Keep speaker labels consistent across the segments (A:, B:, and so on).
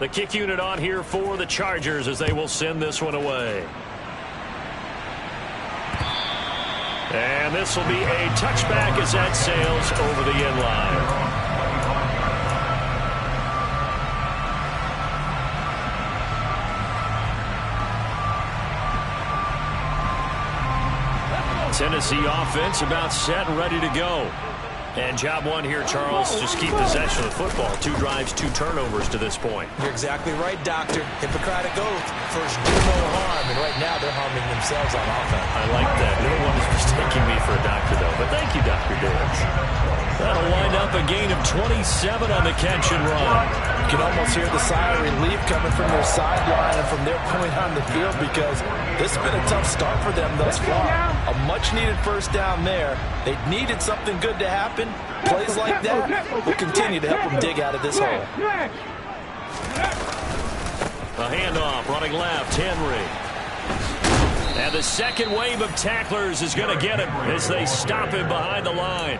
A: The kick unit on here for the Chargers as they will send this one away. And this will be a touchback as that sails over the end line. Tennessee offense about set and ready to go. And job one here, Charles, just keep possession of the football. 2 drives, 2 turnovers to this point.
B: You're exactly right, Doctor. Hippocratic oath. First, do no harm. And right now, they're harming themselves on offense.
A: I like that. No one is mistaking me for a doctor, though. But thank you, Dr. Diggs. That'll wind up a gain of 27 on the catch and run.
B: You can almost hear the sigh of relief coming from their sideline and from their point on the field because this has been a tough start for them thus far. A much-needed first down there. They needed something good to happen. Plays like that will continue to help them dig out of this hole.
A: A handoff, running left, Henry. And the second wave of tacklers is going to get him as they stop him behind the line.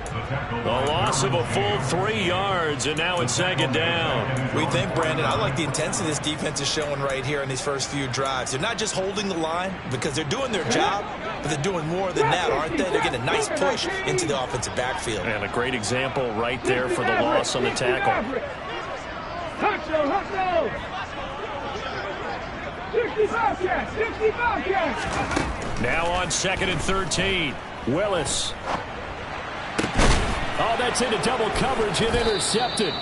A: A loss of a full 3 yards, and now it's second down.
B: We think, Brandon, I like the intensity this defense is showing right here in these first few drives. They're not just holding the line because they're doing their job, but they're doing more than that, aren't they? They're getting a nice push into the offensive backfield.
A: And a great example right there for the loss on the tackle.
C: 65
A: Now on 2nd and 13. Willis. Oh, that's into double coverage and intercepted.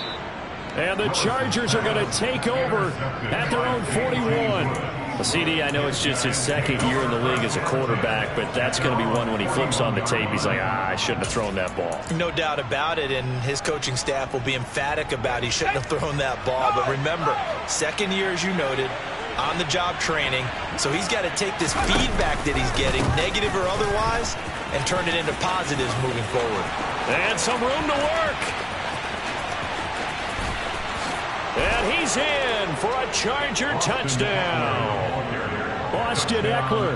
A: And the Chargers are going to take over at their own 41. Well, CD, I know it's just his 2nd year in the league as a quarterback, but that's going to be one when he flips on the tape. He's like, I shouldn't have thrown that ball.
B: No doubt about it, and his coaching staff will be emphatic about he shouldn't have thrown that ball. But remember, 2nd year, as you noted, on-the-job training, so he's got to take this feedback that he's getting, negative or otherwise, and turn it into positives moving forward.
A: And some room to work. And he's in for a Charger touchdown. Austin Eckler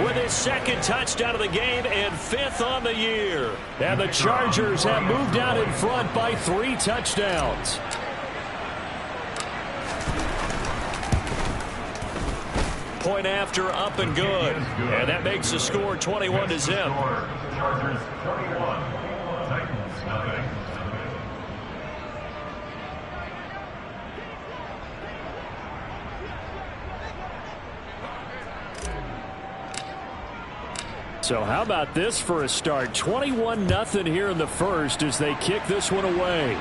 A: with his 2nd touchdown of the game and 5th on the year. And the Chargers have moved out in front by 3 touchdowns. Point after, up and good. And that makes the score 21-0.
D: Chargers 21, Titans nothing.
A: So how about this for a start? 21-0 here in the first as they kick this one away.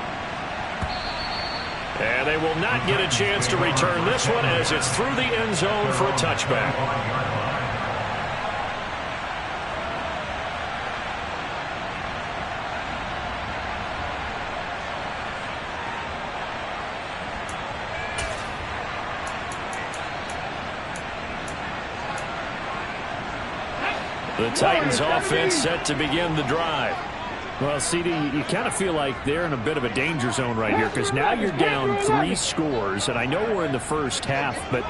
A: And they will not get a chance to return this one as it's through the end zone for a touchback. The Titans offense set to begin the drive. Well, CD, you kind of feel like they're in a bit of a danger zone right here because now you're down 3 scores, and I know we're in the first half, but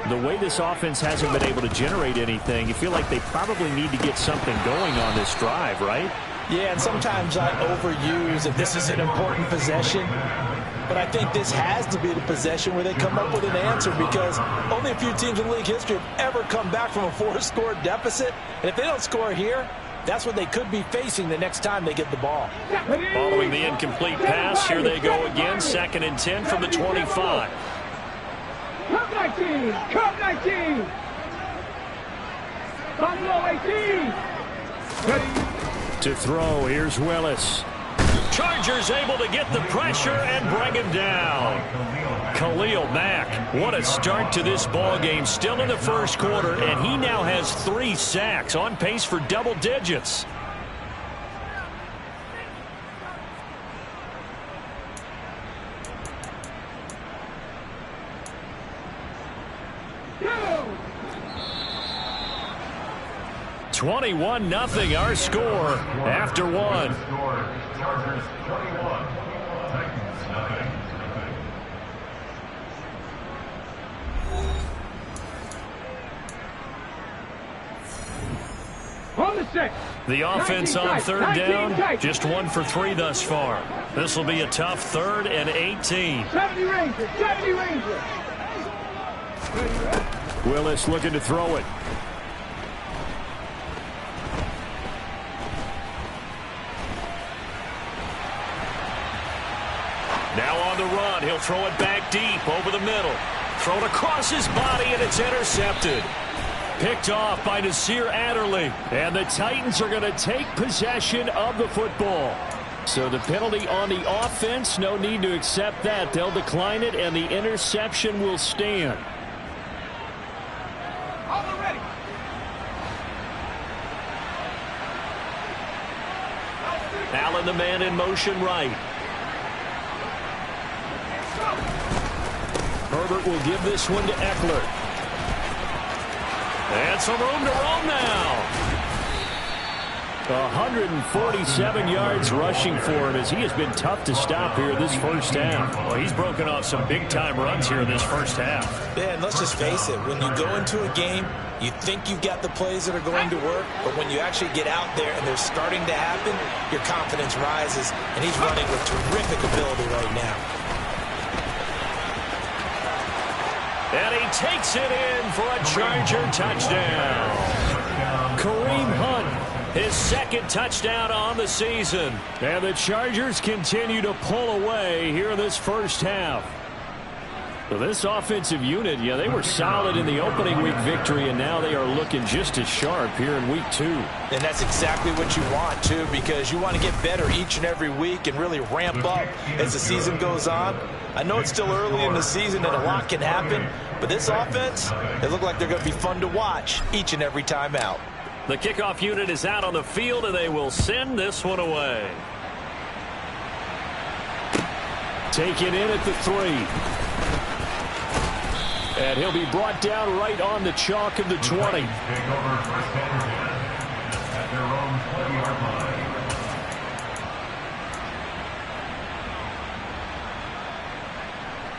A: the way this offense hasn't been able to generate anything, you feel like they probably need to get something going on this drive, right?
B: Yeah, and sometimes I overuse if this is an important possession, but I think this has to be the possession where they come up with an answer because only a few teams in league history have ever come back from a 4-score deficit, and if they don't score here, that's what they could be facing the next time they get the ball.
A: Following the incomplete pass, here they go again. 2nd and 10 from the 25.
C: Cup 19! Cup 19! Buffalo 18!
A: To throw, here's Willis. Chargers able to get the pressure and bring him down. Khalil Mack, what a start to this ball game. Still in the first quarter, and he now has 3 sacks, on pace for double digits.
C: Go!
A: 21-0 our score after 1.
D: Chargers 21, Titans nothing.
C: On the 6.
A: The offense on 3rd down, just 1 for 3 thus far. This will be a tough 3rd and 18.
C: 70 Rangers, 70 Rangers.
A: Willis looking to throw it. Now on the run, he'll throw it back deep over the middle. Thrown across his body, and it's intercepted. Picked off by Nasir Adderley. And the Titans are going to take possession of the football. So the penalty on the offense, no need to accept that. They'll decline it, and the interception will stand. Allen, the man in motion right. Herbert will give this one to Eckler. And some room to roam now. 147 yards rushing for him as he has been tough to stop here this first half. Well, he's broken off some big-time runs here in this first half.
B: Yeah, and let's just face it. When you go into a game, you think you've got the plays that are going to work, but when you actually get out there and they're starting to happen, your confidence rises, and he's running with terrific ability right now.
A: And he takes it in for a Charger touchdown. Kareem Hunt, his second touchdown on the season. And the Chargers continue to pull away here in this first half. So this offensive unit, yeah, they were solid in the opening week victory, and now they are looking just as sharp here in week 2.
B: And that's exactly what you want, too, because you want to get better each and every week and really ramp up as the season goes on. I know it's still early in the season and a lot can happen, but this offense, they look like they're going to be fun to watch each and every time out.
A: The kickoff unit is out on the field, and they will send this one away. Take it in at the 3. And he'll be brought down right on the chalk of the 20.
D: Take over first and 10 at their own 20-yard line.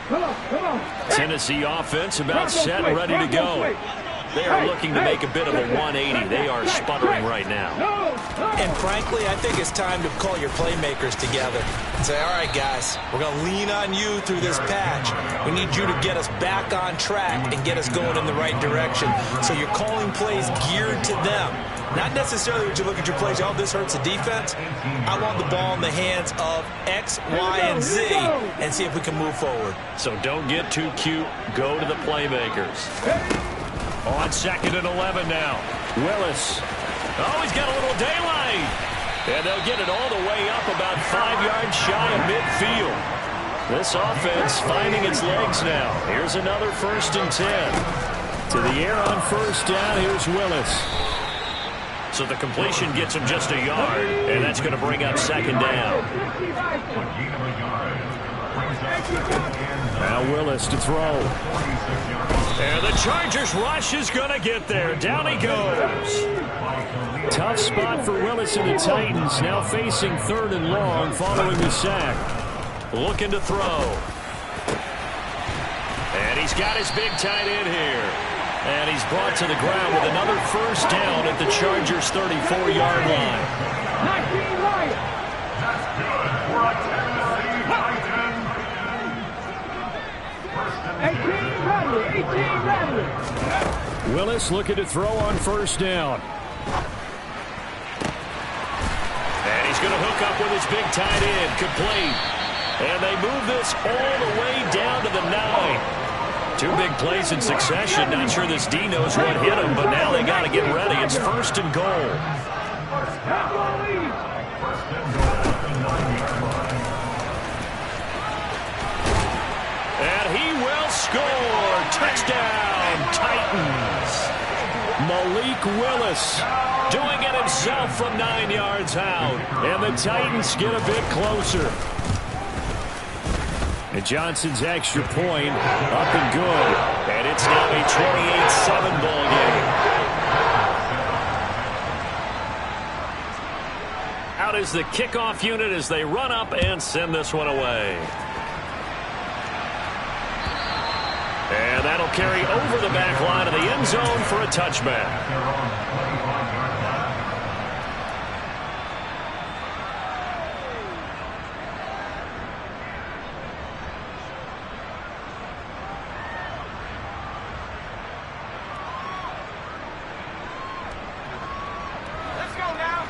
C: Come on.
A: Tennessee offense about set and ready to go. They are looking to make a bit of a 180. They are sputtering right now.
B: And frankly, I think it's time to call your playmakers together and say, all right, guys, we're going to lean on you through this patch. We need you to get us back on track and get us going in the right direction. So you're calling plays geared to them. Not necessarily when you look at your plays, oh, this hurts the defense. I want the ball in the hands of X, Y, and Z and see if we can move forward.
A: So don't get too cute. Go to the playmakers. On 2nd and 11 now. Willis. Oh, he's got a little daylight. And they'll get it all the way up about 5 yards shy of midfield. This offense finding its legs now. Here's another 1st and 10. To the air on 1st down. Here's Willis. So the completion gets him just a yard, and that's going to bring up 2nd down. Now Willis to throw. And the Chargers rush is going to get there. Down he goes. Tough spot for Willis and the Titans, now facing 3rd and long following the sack. Looking to throw. And he's got his big tight end here. And he's brought to the ground with another 1st down at the Chargers' 34-yard line.
C: 19 right.
D: That's good for a Tennessee Titan.
C: 18 ready.
A: Willis looking to throw on 1st down. And he's going to hook up with his big tight end, complete. And they move this all the way down to the 9. 2 big plays in succession. Not sure this D knows what hit him, but now they got to get ready. It's 1st and goal. And he will score. Touchdown, Titans. Malik Willis doing it himself from 9 yards out. And the Titans get a bit closer. And Johnson's extra point up and good. And it's now a 28-7 ball game. Out is the kickoff unit as they run up and send this one away. And that'll carry over the back line of the end zone for a touchback.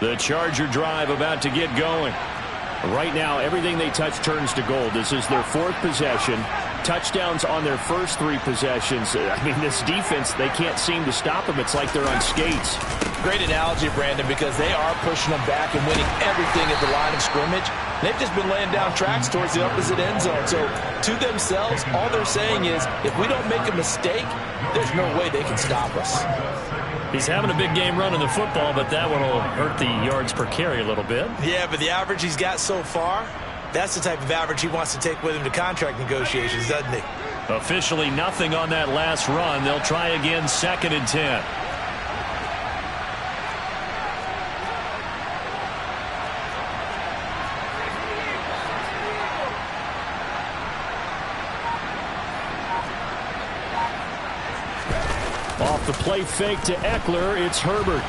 A: The Charger drive about to get going. Right now, everything they touch turns to gold. This is their 4th possession. Touchdowns on their first 3 possessions. I mean, this defense, they can't seem to stop them. It's like they're on skates.
B: Great analogy, Brandon, because they are pushing them back and winning everything at the line of scrimmage. They've just been laying down tracks towards the opposite end zone. So, to themselves, all they're saying is, if we don't make a mistake, there's no way they can stop us.
A: He's having a big game running the football, but that one will hurt the yards per carry a little bit.
B: Yeah, but the average he's got so far, that's the type of average he wants to take with him to contract negotiations, doesn't he?
A: Officially nothing on that last run. They'll try again, 2nd and 10. Off the play fake to Eckler, it's Herbert.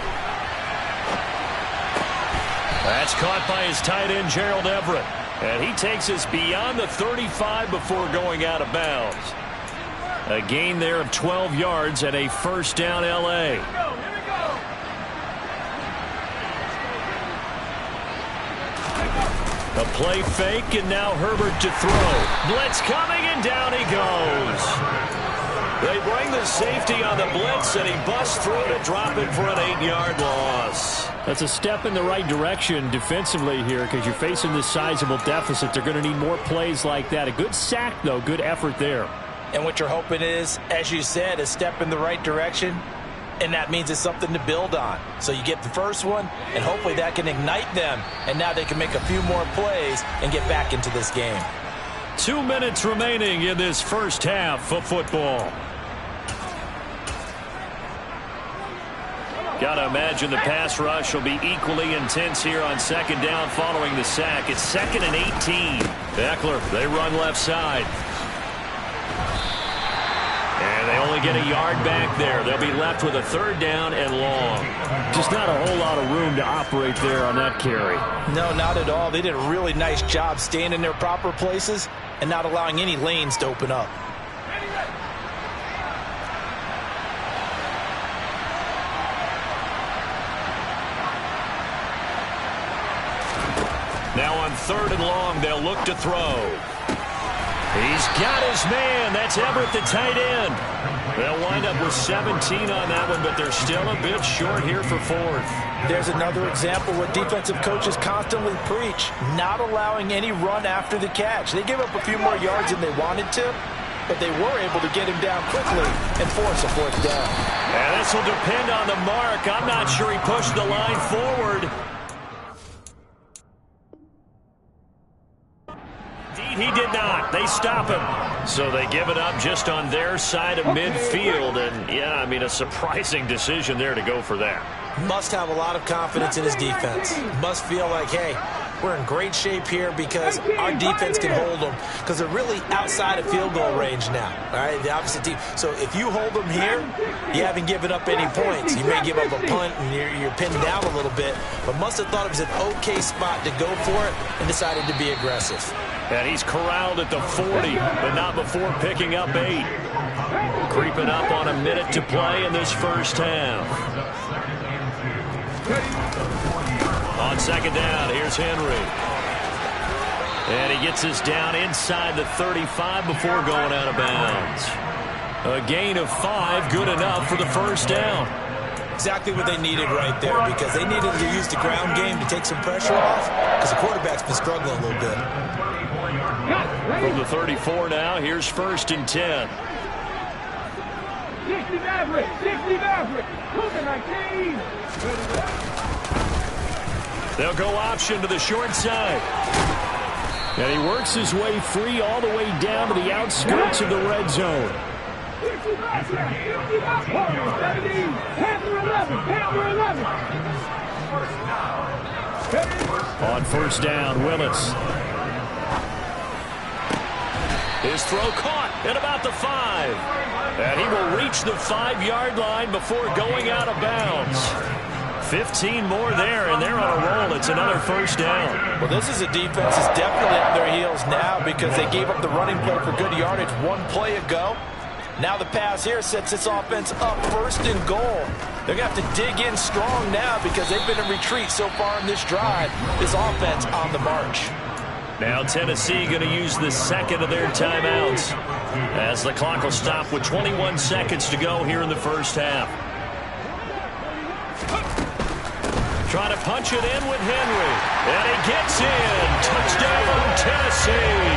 A: That's caught by his tight end, Gerald Everett. And he takes us beyond the 35 before going out of bounds. A gain there of 12 yards and a first down, L.A. A play fake, and now Herbert to throw. Blitz coming, and down he goes. They bring the safety on the blitz, and he busts through to drop it for an 8-yard loss. That's a step in the right direction defensively here because you're facing this sizable deficit. They're going to need more plays like that. A good sack, though. Good effort there.
B: And what you're hoping is, as you said, a step in the right direction, and that means it's something to build on. So you get the first one, and hopefully that can ignite them, and now they can make a few more plays and get back into this game.
A: 2 minutes remaining in this first half of football. Got to imagine the pass rush will be equally intense here on 2nd down following the sack. It's 2nd and 18. Eckler, they run left side. And they only get a yard back there. They'll be left with a 3rd down and long. Just not a whole lot of room to operate there on that carry.
B: No, not at all. They did a really nice job staying in their proper places and not allowing any lanes to open up.
A: Now on 3rd and long, they'll look to throw. He's got his man. That's Everett, the tight end. They'll wind up with 17 on that one, but they're still a bit short here for 4th.
B: There's another example what defensive coaches constantly preach, not allowing any run after the catch. They gave up a few more yards than they wanted to, but they were able to get him down quickly and force a 4th down.
A: And this will depend on the mark. I'm not sure he pushed the line forward. He did not. They stop him. So they give it up just on their side of midfield. And, yeah, I mean, a surprising decision there to go for that.
B: Must have a lot of confidence in his defense. Must feel like, hey, we're in great shape here because our defense can hold them because they're really outside of field goal range now. All right, the opposite team. So if you hold them here, you haven't given up any points. You may give up a punt and you're pinned down a little bit, but must have thought it was an okay spot to go for it and decided to be aggressive.
A: And he's corralled at the 40, but not before picking up 8. Creeping up on a minute to play in this first half. On 2nd down, here's Henry. And he gets us down inside the 35 before going out of bounds. A gain of 5, good enough for the first down.
B: Exactly what they needed right there because they needed to use the ground game to take some pressure off because the quarterback's been struggling a little bit.
A: From the 34 now, here's 1st and 10.
C: 60 Maverick, 60 Maverick, Cougar 19.
A: They'll go option to the short side. And he works his way free all the way down to the outskirts of the red zone.
C: 60 Maverick, 60 Maverick, 11.
A: On 1st down, Willis. His throw caught at about the 5. And he will reach the 5-yard line before going out of bounds. 15 more there, and they're on a roll. It's another 1st down.
B: Well, this is a defense that's definitely on their heels now because they gave up the running play for good yardage 1 play ago. Now the pass here sets this offense up 1st and goal. They're going to have to dig in strong now because they've been in retreat so far in this drive. This offense on the march.
A: Now Tennessee going to use the second of their timeouts as the clock will stop with 21 seconds to go here in the first half. Trying to punch it in with Henry. And he gets in. Touchdown, Tennessee.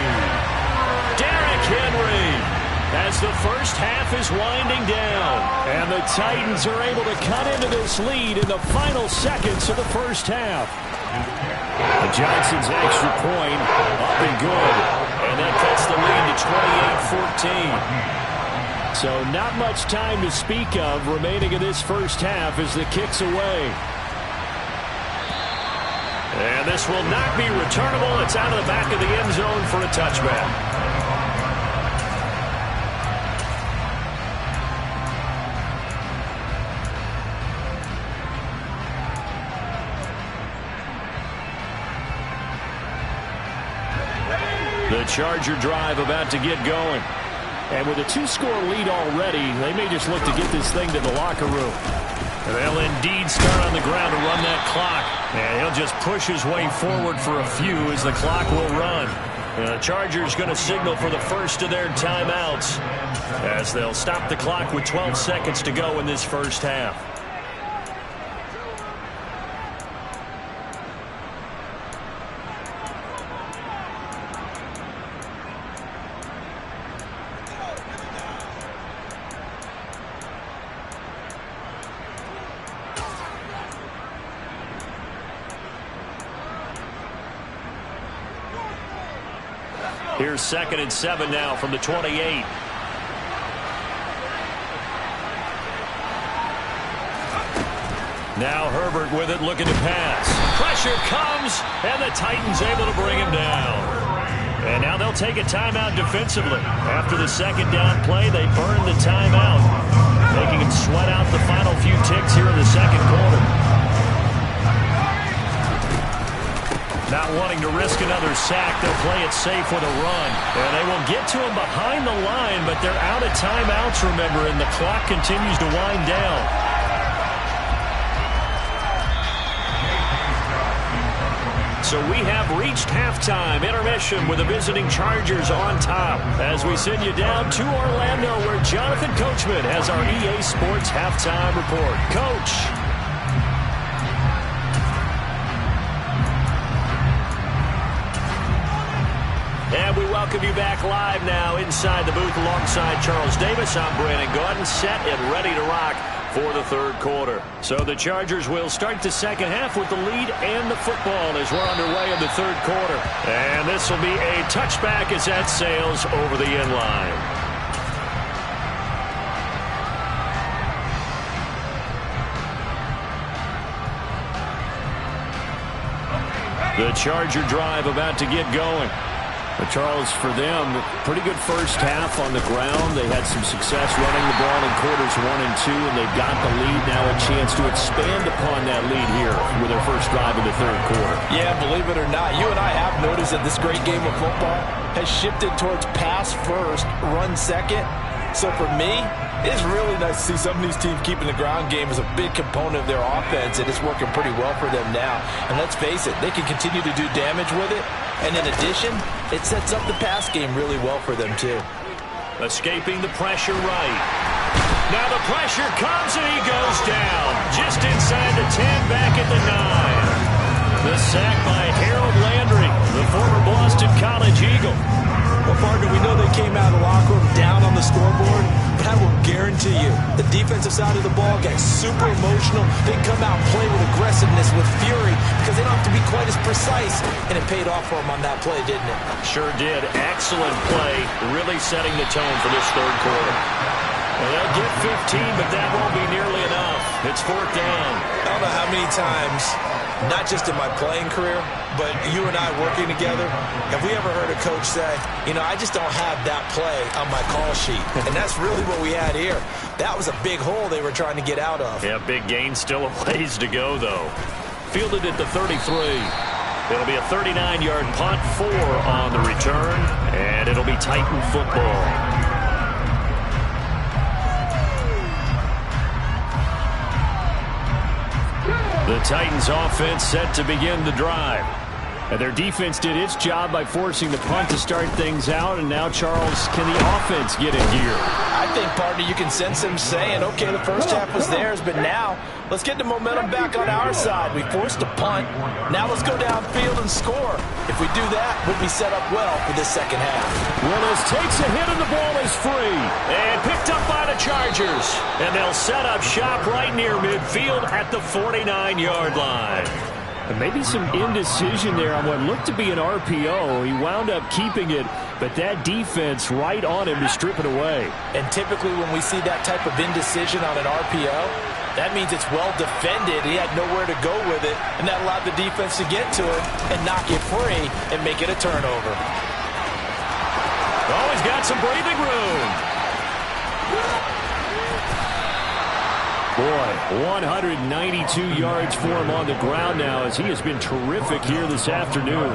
A: Derrick Henry as the first half is winding down. And the Titans are able to cut into this lead in the final seconds of the first half. And Johnson's extra point up and good. And that cuts the lead to 28-14. So not much time to speak of remaining in this first half as the kick's away. And this will not be returnable. It's out of the back of the end zone for a touchback. The Charger drive about to get going. And with a 2-score lead already, they may just look to get this thing to the locker room. They'll indeed start on the ground to run that clock. And he'll just push his way forward for a few as the clock will run. The Chargers going to signal for the first of their timeouts as they'll stop the clock with 12 seconds to go in this first half. Here's 2nd and 7 now from the 28. Now Herbert with it, looking to pass. Pressure comes, and the Titans able to bring him down. And now they'll take a timeout defensively. After the second down play, they burn the timeout, making them sweat out the final few ticks here in the second quarter. Not wanting to risk another sack, they'll play it safe with a run. And they will get to him behind the line, but they're out of timeouts, remember, and the clock continues to wind down. So we have reached halftime intermission with the visiting Chargers on top as we send you down to Orlando where Jonathan Coachman has our EA Sports halftime report. Coach. And we welcome you back live now inside the booth alongside Charles Davis. I'm Brandon Gordon, set and ready to rock for the third quarter. So the Chargers will start the second half with the lead and the football as we're underway in the third quarter. And this will be a touchback as that sails over the end line. The Charger drive about to get going. But Charles, for them, pretty good first half on the ground. They had some success running the ball in quarters 1 and 2, and they've got the lead now, a chance to expand upon that lead here with their first drive in the third quarter. Yeah, believe it or not, you and I have noticed that this great game of football has shifted towards pass first, run second. So for me, it's really nice to see some of these teams keeping the ground game as a big component of their offense, and it's working pretty well for them now. And let's face it, they can continue to do damage with it. And in addition, it sets up the pass game really well for them, too. Escaping the pressure right. Now the pressure comes, and he goes down. Just inside the 10, back at the 9. The sack by Harold Landry, the former Boston College Eagle. Well, partner, we know they came out of the locker room down on the scoreboard, but I will guarantee you the defensive side of the ball got super emotional. They come out and play with aggressiveness, with fury, because they don't have to be quite as precise. And it paid off for them on that play, didn't it? Sure did. Excellent play, really setting the tone for this third quarter. And they'll get 15, but that won't be nearly enough. It's fourth down. I don't know how many times, not just in my playing career, but you and I working together, have we ever heard a coach say, you know, I just don't have that play on my call sheet. And that's really what we had here. That was a big hole they were trying to get out of. Yeah, big gain, still a ways to go, though. Fielded at the 33. It'll be a 39-yard punt, 4 on the return, and it'll be Titan football. The Titans offense set to begin the drive. And their defense did its job by forcing the punt to start things out. And now, Charles, can the offense get in gear?
B: I think, partner, you can sense him saying, okay, the first half was theirs, but now let's get the momentum back on our side. We forced a punt. Now let's go downfield and score. If we do that, we'll be set up well for this second half.
A: Willis takes a hit and the ball is free. And picked up by the Chargers. And they'll set up shop right near midfield at the 49-yard line. And maybe some indecision there on what looked to be an RPO. He wound up keeping it, but that defense right on him to strip it away.
B: And typically when we see that type of indecision on an RPO, that means it's well defended. He had nowhere to go with it, and that allowed the defense to get to it and knock it free and make it a turnover.
A: Oh, he's got some breathing room. Boy, 192 yards for him on the ground now as he has been terrific here this afternoon.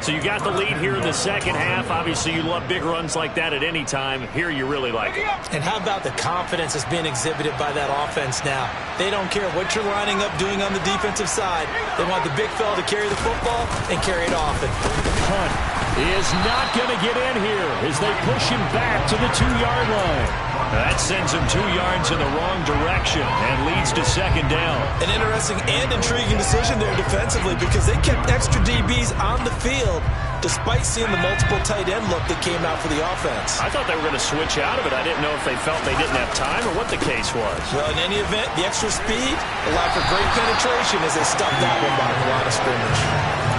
A: So you got the lead here in the second half. Obviously, you love big runs like that at any time. Here you really like it.
B: And how about the confidence that's being exhibited by that offense now? They don't care what you're lining up doing on the defensive side. They want the big fella to carry the football and carry it often.
A: Punt is not going to get in here as they push him back to the 2-yard line. That sends him 2 yards in the wrong direction and leads to second down.
B: An interesting and intriguing decision there defensively because they kept extra DBs on the field despite seeing the multiple tight end look that came out for the offense.
A: I thought they were going to switch out of it. I didn't know if they felt they didn't have time or what the case was.
B: Well, in any event, the extra speed allowed for great penetration as they stuffed that one by the line of scrimmage.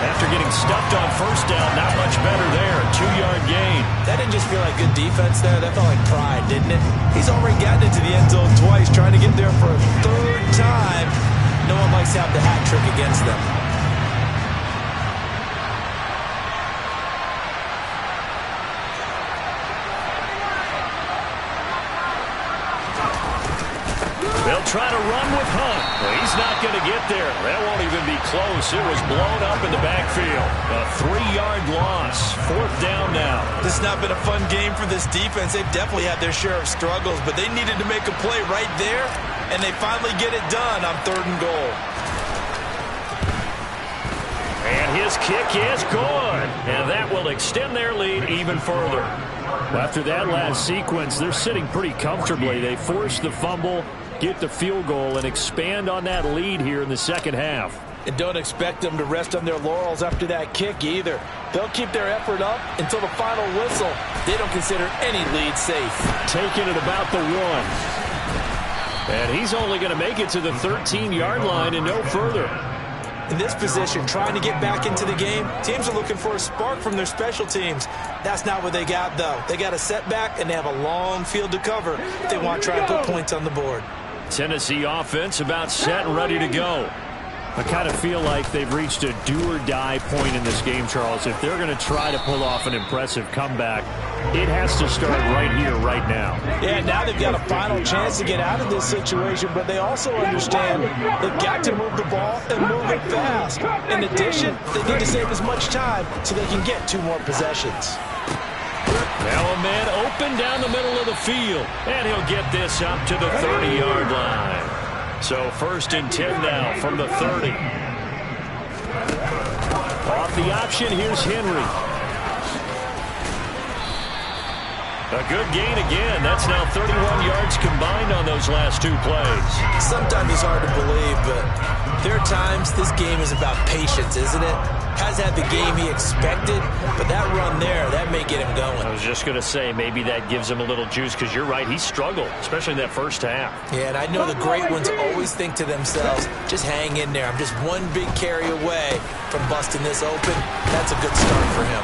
A: After getting stuffed on first down, not much better there. 2-yard gain.
B: That didn't just feel like good defense there. That felt like pride, didn't it? He's already gotten into the end zone twice, trying to get there for a third time. No one likes to have the hat trick against them.
A: They'll try to run with Hunt. Well, he's not going to get there. That won't even be close. It was blown up in the backfield. A 3-yard loss. 4th down now.
B: This has not been a fun game for this defense. They've definitely had their share of struggles, but they needed to make a play right there, and they finally get it done on 3rd and goal.
A: And his kick is good. And that will extend their lead even further. After that last sequence, they're sitting pretty comfortably. They force the fumble, get the field goal, and expand on that lead here in the second half.
B: And don't expect them to rest on their laurels after that kick either. They'll keep their effort up until the final whistle. They don't consider any lead safe.
A: Taking it about the 1. And he's only going to make it to the 13-yard line and no further.
B: In this position, trying to get back into the game, teams are looking for a spark from their special teams. That's not what they got, though. They got a setback, and they have a long field to cover if they want to try and put points on the board.
A: Tennessee offense about set and ready to go. I kind of feel like they've reached a do-or-die point in this game, Charles. If they're going to try to pull off an impressive comeback, it has to start right here, right now.
B: Yeah, now they've got a final chance to get out of this situation, but they also understand they've got to move the ball and move it fast. In addition, they need to save as much time so they can get 2 more possessions.
A: Now a man open down the middle of the field, and he'll get this up to the 30-yard line. So 1st and 10 now from the 30. Off the option, here's Henry. A good gain again. That's now 31 yards combined on those last 2 plays.
B: Sometimes it's hard to believe, but there are times this game is about patience, isn't it? Has had the game he expected, but that run there, that may get him going.
A: I was just going to say, maybe that gives him a little juice, because you're right, he struggled, especially in that first half.
B: Yeah, and I know the great ones always think to themselves, just hang in there. I'm just one big carry away from busting this open. That's a good start for him.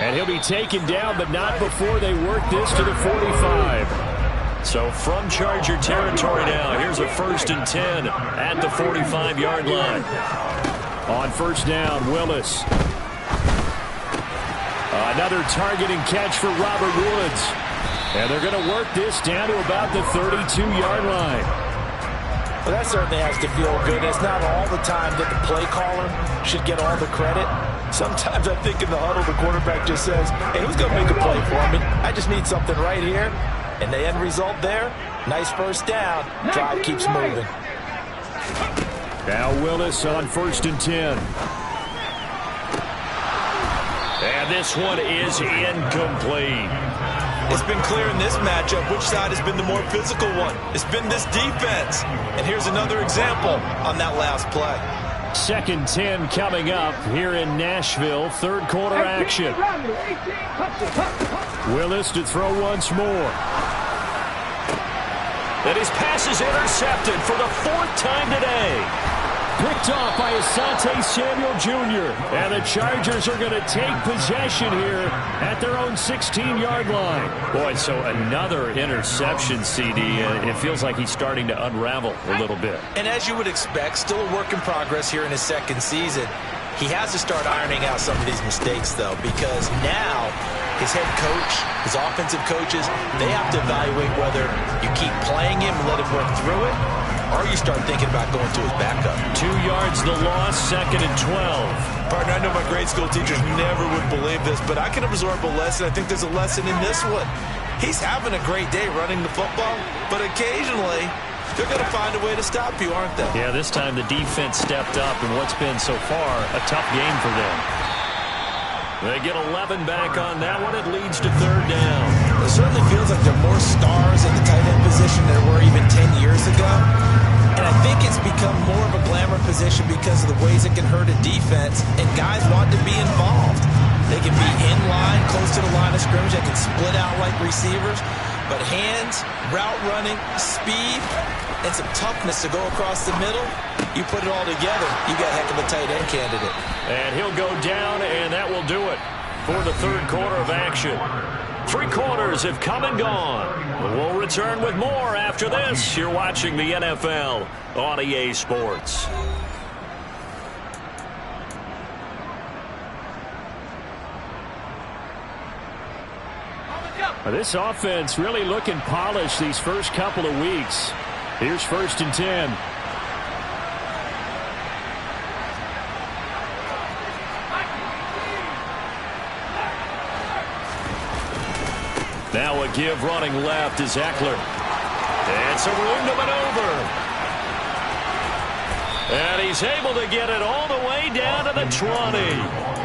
A: And he'll be taken down, but not before they work this to the 45. So from Charger territory now, here's a 1st and 10 at the 45-yard line. On 1st down, Willis. Another targeting catch for Robert Woods. And they're going to work this down to about the 32-yard line.
B: Well, that certainly has to feel good. It's not all the time that the play caller should get all the credit. Sometimes I think in the huddle, the quarterback just says, hey, who's going to make a play for me? I just need something right here. And the end result there, nice 1st down. Drive keeps moving.
A: Now Willis on 1st and 10. And this one is incomplete.
B: It's been clear in this matchup which side has been the more physical one. It's been this defense. And here's another example on that last play.
A: 2nd 10 coming up here in Nashville. 3rd quarter action. Willis to throw once more. And his pass is intercepted for the 4th time today. Picked off by Asante Samuel Jr. And the Chargers are going to take possession here at their own 16-yard line. Boy, so another interception, CD. It feels like he's starting to unravel a little bit.
B: And as you would expect, still a work in progress here in his 2nd season. He has to start ironing out some of these mistakes, though, because now his head coach, his offensive coaches, they have to evaluate whether you keep playing him and let him work through it, or you start thinking about going to his backup.
A: 2 yards the loss, 2nd and 12.
B: Partner, I know my grade school teachers never would believe this, but I can absorb a lesson. I think there's a lesson in this one. He's having a great day running the football, but occasionally they're going to find a way to stop you, aren't they?
A: Yeah, this time the defense stepped up in what's been so far a tough game for them. They get 11 back on that one. It leads to 3rd down.
B: It certainly feels like there are more stars at the tight end position than there were even 10 years ago. And I think it's become more of a glamour position because of the ways it can hurt a defense, and guys want to be involved. They can be in line, close to the line of scrimmage. They can split out like receivers. But hands, route running, speed, and some toughness to go across the middle, you put it all together, you got a heck of a tight end candidate.
A: And he'll go down, and that will do it for the 3rd quarter of action. 3 quarters have come and gone. We'll return with more after this. You're watching the NFL on EA Sports. This offense really looking polished these first couple of weeks. Here's 1st and 10. Now a give running left is Eckler. And some room to maneuver. And he's able to get it all the way down to the 20.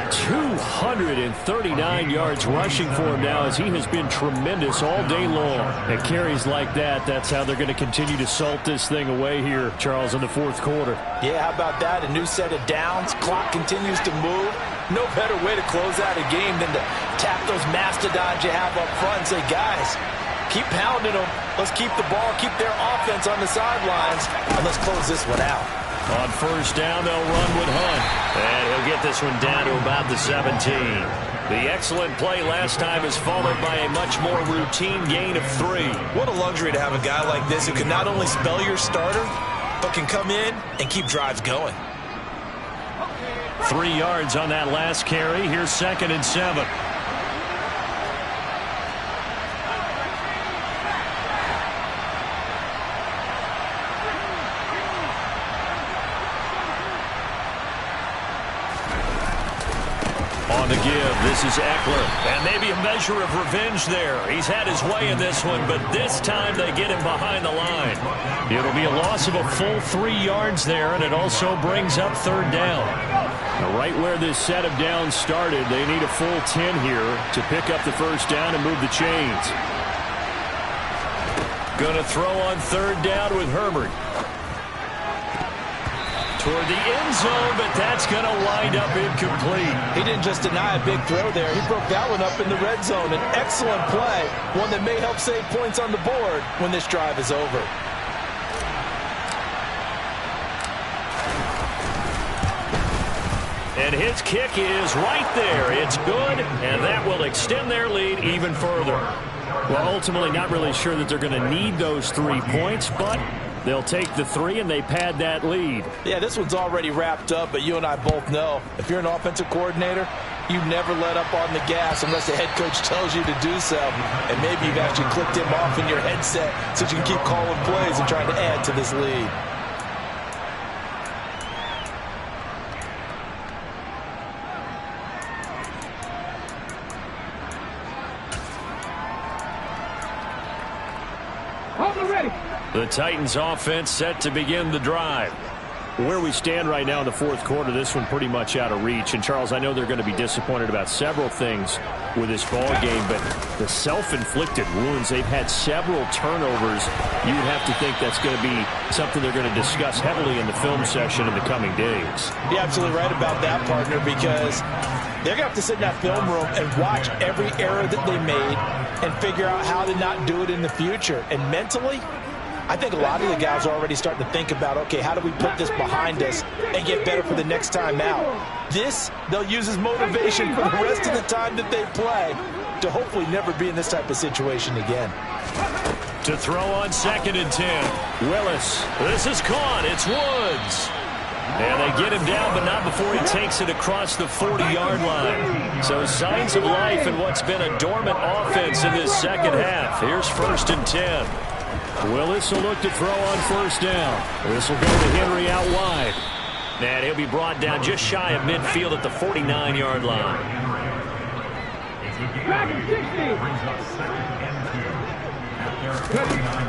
A: 239 yards rushing for him now as he has been tremendous all day long. At carries like that, that's how they're going to continue to salt this thing away here, Charles, in the 4th quarter.
B: Yeah, how about that? A new set of downs. Clock continues to move. No better way to close out a game than to tap those mastodons you have up front and say, guys, keep pounding them. Let's keep the ball, keep their offense on the sidelines, and let's close this one out.
A: On 1st down, they'll run with Hunt. And he'll get this one down to about the 17. The excellent play last time is followed by a much more routine gain of 3.
B: What a luxury to have a guy like this who can not only spell your starter, but can come in and keep drives going.
A: 3 yards on that last carry. Here's 2nd and 7. On the give, this is Eckler. And maybe a measure of revenge there. He's had his way in this one, but this time they get him behind the line. It'll be a loss of a full 3 yards there, and it also brings up 3rd down. Now, right where this set of downs started, they need a full 10 here to pick up the 1st down and move the chains. Going to throw on 3rd down with Herbert. Toward the end zone, but that's going to wind up incomplete.
B: He didn't just deny a big throw there. He broke that one up in the red zone. An excellent play, one that may help save points on the board when this drive is over.
A: And his kick is right there. It's good, and that will extend their lead even further. Well, ultimately, not really sure that they're going to need those 3 points, but they'll take the 3, and they pad that lead.
B: Yeah, this one's already wrapped up, but you and I both know if you're an offensive coordinator, you never let up on the gas unless the head coach tells you to do so. And maybe you've actually clicked him off in your headset so you can keep calling plays and trying to add to this lead.
C: Hold it ready.
A: The Titans offense set to begin the drive. Where we stand right now in the fourth quarter, this one pretty much out of reach. And, Charles, I know they're going to be disappointed about several things with this ball game, but the self-inflicted wounds, they've had several turnovers. You would have to think that's going to be something they're going to discuss heavily in the film session in the coming days.
B: You're absolutely right about that, partner, because they're going to have to sit in that film room and watch every error that they made and figure out how to not do it in the future. And mentally, I think a lot of the guys are already starting to think about, okay, how do we put this behind us and get better for the next time out? This, they'll use as motivation for the rest of the time that they play to hopefully never be in this type of situation again.
A: To throw on 2nd and 10. Willis. This is caught. It's Woods. And they get him down, but not before he takes it across the 40-yard line. So signs of life in what's been a dormant offense in this second half. Here's 1st and 10. Willis will look to throw on 1st down. This will go to Henry out wide. And he'll be brought down just shy of midfield at the 49-yard line.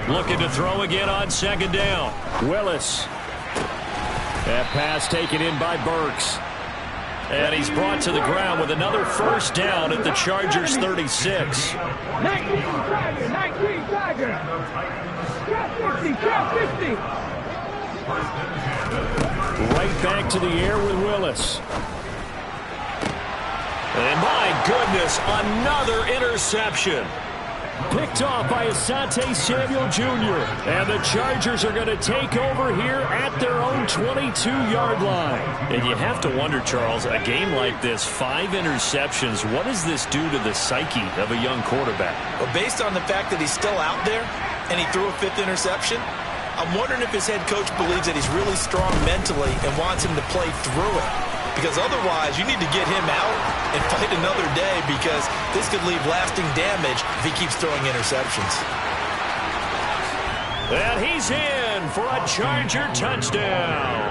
A: Looking to throw again on 2nd down. Willis. That pass taken in by Burks. And he's brought to the ground with another 1st down at the Chargers' 36.
C: 19 Tiger. 50.
A: Right back to the air with Willis. And my goodness, another interception. Picked off by Asante Samuel Jr. And the Chargers are going to take over here at their own 22-yard line. And you have to wonder, Charles, a game like this, 5 interceptions, what does this do to the psyche of a young quarterback?
B: Well, based on the fact that he's still out there and he threw a 5th interception, I'm wondering if his head coach believes that he's really strong mentally and wants him to play through it. Because otherwise, you need to get him out and fight another day, because this could leave lasting damage if he keeps throwing interceptions.
A: And he's in for a Charger touchdown.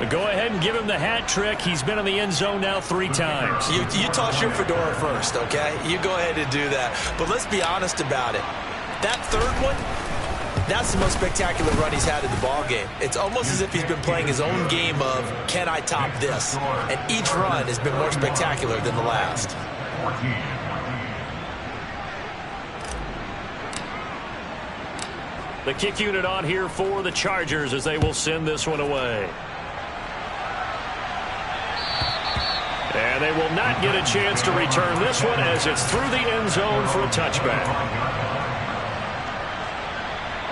A: Go ahead and give him the hat trick. He's been in the end zone now 3 times.
B: You toss your fedora first, okay? You go ahead and do that. But let's be honest about it. That 3rd one, that's the most spectacular run he's had in the ballgame. It's almost as if he's been playing his own game of, can I top this? And each run has been more spectacular than the last.
A: The kick unit on here for the Chargers as they will send this one away. And they will not get a chance to return this one as it's through the end zone for a touchback.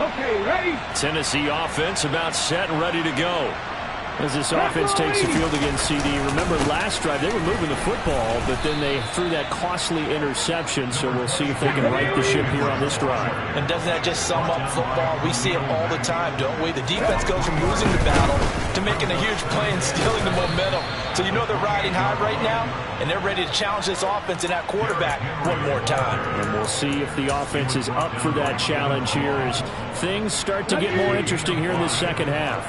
C: Okay, ready?
A: Tennessee offense about set and ready to go. As this offense takes the field against CD. Remember last drive they were moving the football, but then they threw that costly interception, so we'll see if they can right the ship here on this drive.
B: And doesn't that just sum up football? We see it all the time, don't we? The defense goes from losing the battle to making a huge play and stealing the momentum. So you know they're riding high right now, and they're ready to challenge this offense and that quarterback one more time.
A: And we'll see if the offense is up for that challenge here as things start to get more interesting here in the second half.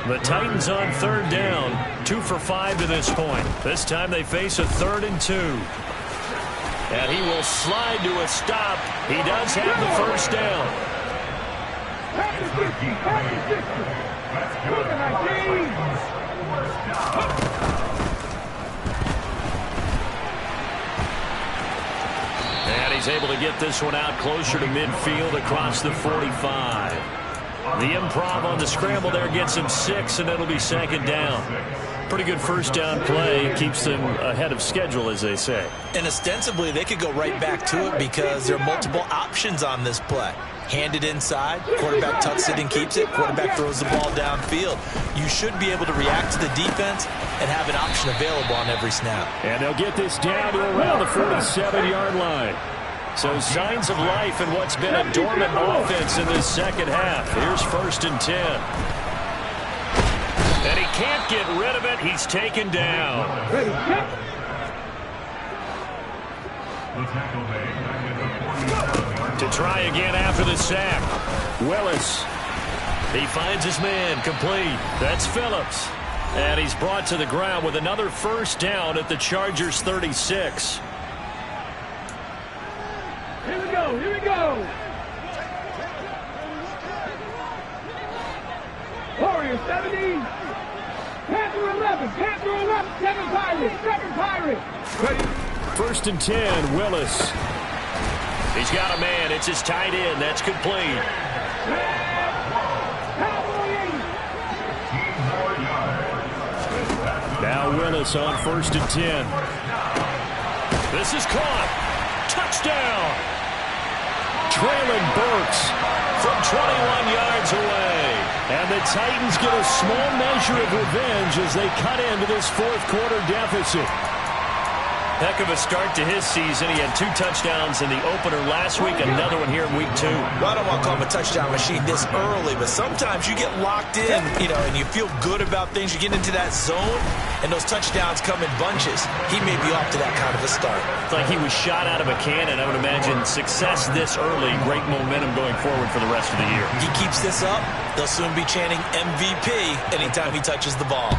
A: The Titans on 3rd down, 2 for 5 to this point. This time they face a 3rd and 2. And he will slide to a stop. He does have the 1st down. And he's able to get this one out closer to midfield across the 45. The improv on the scramble there gets him 6, and it'll be 2nd down. Pretty good 1st down play. Keeps them ahead of schedule, as they say.
B: And ostensibly, they could go right back to it because there are multiple options on this play. Hand it inside, quarterback tucks it and keeps it, quarterback throws the ball downfield. You should be able to react to the defense and have an option available on every snap.
A: And they'll get this down to around the 47-yard line. So signs of life in what's been a dormant offense in this second half. Here's 1st and 10. And he can't get rid of it. He's taken down. To try again after the sack. Willis. He finds his man complete. That's Phillips. And he's brought to the ground with another 1st down at the Chargers' 36.
C: Here we go. here. 70. Panther 11. Panther 11. 7 Pirates. 7 Pirates. Ready?
A: 1st and 10, Willis. He's got a man. It's his tight end. That's complete. Now Willis on 1st and 10. This is caught. Touchdown. Traylon Burks from 21 yards away. And the Titans get a small measure of revenge as they cut into this 4th quarter deficit.
E: Heck of a start to his season. He had 2 touchdowns in the opener last week, another one here in week 2.
B: Well, I don't want to call him a touchdown machine this early, but sometimes you get locked in, and you feel good about things. You get into that zone, and those touchdowns come in bunches. He may be off to that kind of a start.
E: It's like he was shot out of a cannon. I would imagine success this early, great momentum going forward for the rest of the year.
B: He keeps this up, they'll soon be chanting MVP anytime he touches the ball.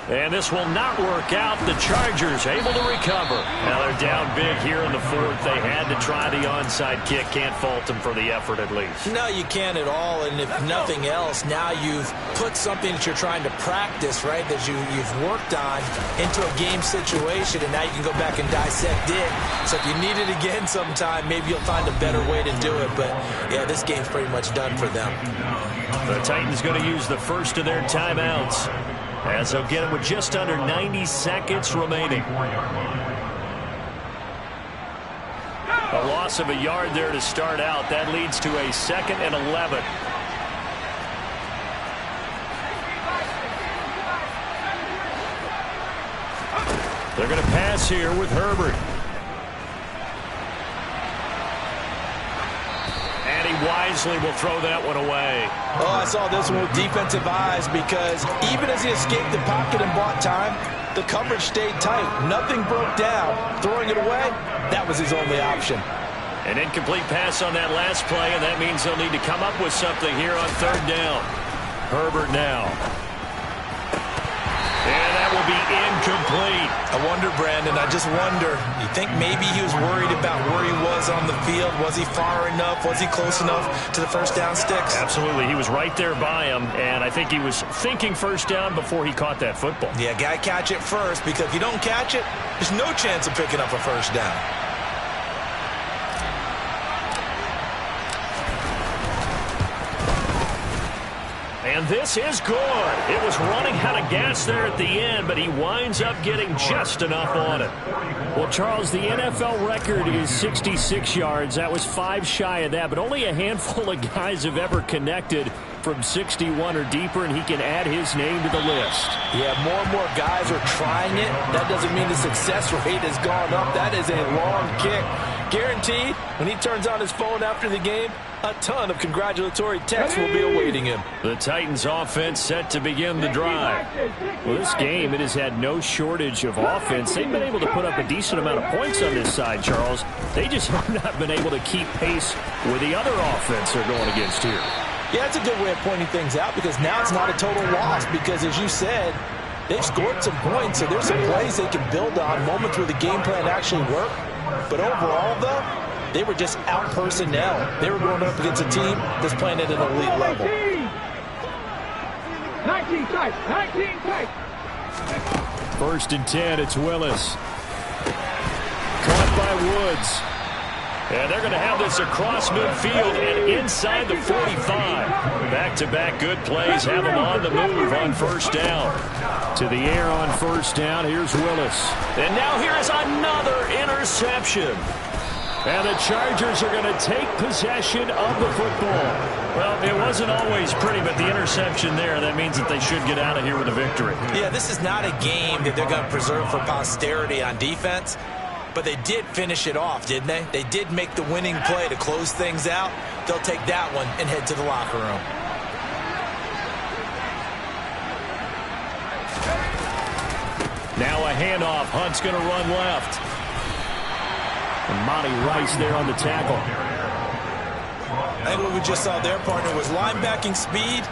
A: And this will not work out. The Chargers able to recover. Now they're down big here in the 4th. They had to try the onside kick. Can't fault them for the effort at least.
B: No, you can't at all. And if nothing else, now you've put something that you're trying to practice, right, that you've worked on into a game situation, and now you can go back and dissect it. So if you need it again sometime, maybe you'll find a better way to do it. But, yeah, this game's pretty much done for them.
A: The Titans going to use the first of their timeouts, as they'll get it with just under 90 seconds remaining. A loss of a yard there to start out. That leads to a 2nd and 11. They're going to pass here with Herbert. And he wisely will throw that one away.
B: Oh, I saw this one with defensive eyes, because even as he escaped the pocket and bought time, the coverage stayed tight. Nothing broke down. Throwing it away, that was his only option.
A: An incomplete pass on that last play, and that means they'll need to come up with something here on 3rd down. Herbert now. And that will be incomplete.
B: I wonder, Brandon, I just wonder, you think maybe he was worried about where he was on the field? Was he far enough? Was he close enough to the first down sticks?
A: Absolutely. He was right there by him, and I think he was thinking first down before he caught that football.
B: Yeah, got to catch it first, because if you don't catch it, there's no chance of picking up a first down.
A: And this is good. It was running out of gas there at the end, but he winds up getting just enough on it. Well, Charles, the NFL record is 66 yards. That was 5 shy of that, but only a handful of guys have ever connected from 61 or deeper, and he can add his name to the list.
B: Yeah, more and more guys are trying it. That doesn't mean the success rate has gone up. That is a long kick. Guaranteed, when he turns on his phone after the game, a ton of congratulatory texts will be awaiting him.
A: The Titans offense set to begin the drive. Well, this game, it has had no shortage of offense. They've been able to put up a decent amount of points on this side, Charles. They just have not been able to keep pace with the other offense they're going against here.
B: Yeah, that's a good way of pointing things out, because now it's not a total loss, because as you said, they've scored some points, so there's some plays they can build on, moments where the game plan actually worked. But overall, though, they were just out personnel. They were going up against a team that's playing at an elite level.
C: 19 tight. 19 tight.
A: 1st and 10, it's Willis. Caught by Woods. And they're going to have this across midfield and inside the 45. Back-to-back good plays have them on the move on 1st down. To the air on 1st down, here's Willis. And now here's another interception. And the Chargers are going to take possession of the football. Well, it wasn't always pretty, but the interception there, that means that they should get out of here with a victory.
B: Yeah, this is not a game that they're going to preserve for posterity on defense. But they did finish it off, didn't they? They did make the winning play to close things out. They'll take that one and head to the locker room.
A: Now a handoff. Hunt's going to run left. And Monty Rice there on the tackle.
B: I think what we just saw their partner was linebacking speed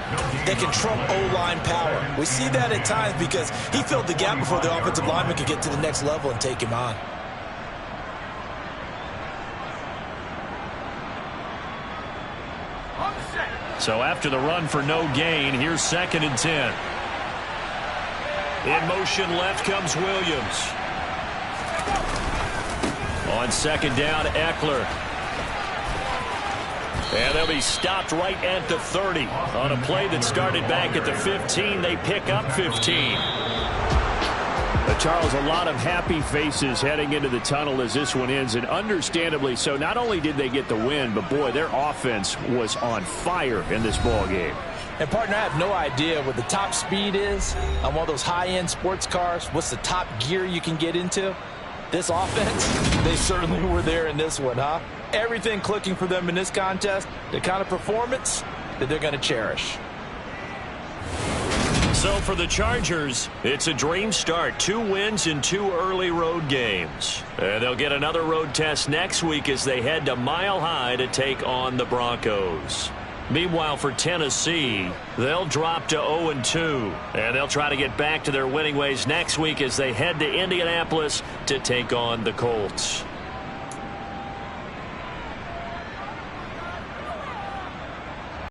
B: that can trump O-line power. We see that at times because he filled the gap before the offensive lineman could get to the next level and take him on.
A: So after the run for no gain, here's 2nd and 10. In motion left comes Williams. On 2nd down, Eckler. And they'll be stopped right at the 30. On a play that started back at the 15, they pick up 15. Charles, a lot of happy faces heading into the tunnel as this one ends, and understandably so. Not only did they get the win, but, boy, their offense was on fire in this ball game.
B: And, partner, I have no idea what the top speed is on one of those high-end sports cars. What's the top gear you can get into? This offense, they certainly were there in this one, huh? Everything clicking for them in this contest, the kind of performance that they're going to cherish.
E: So for the Chargers, it's a dream start. 2 wins in 2 early road games. And they'll get another road test next week as they head to Mile High to take on the Broncos. Meanwhile, for Tennessee, they'll drop to 0-2. And they'll try to get back to their winning ways next week as they head to Indianapolis to take on the Colts.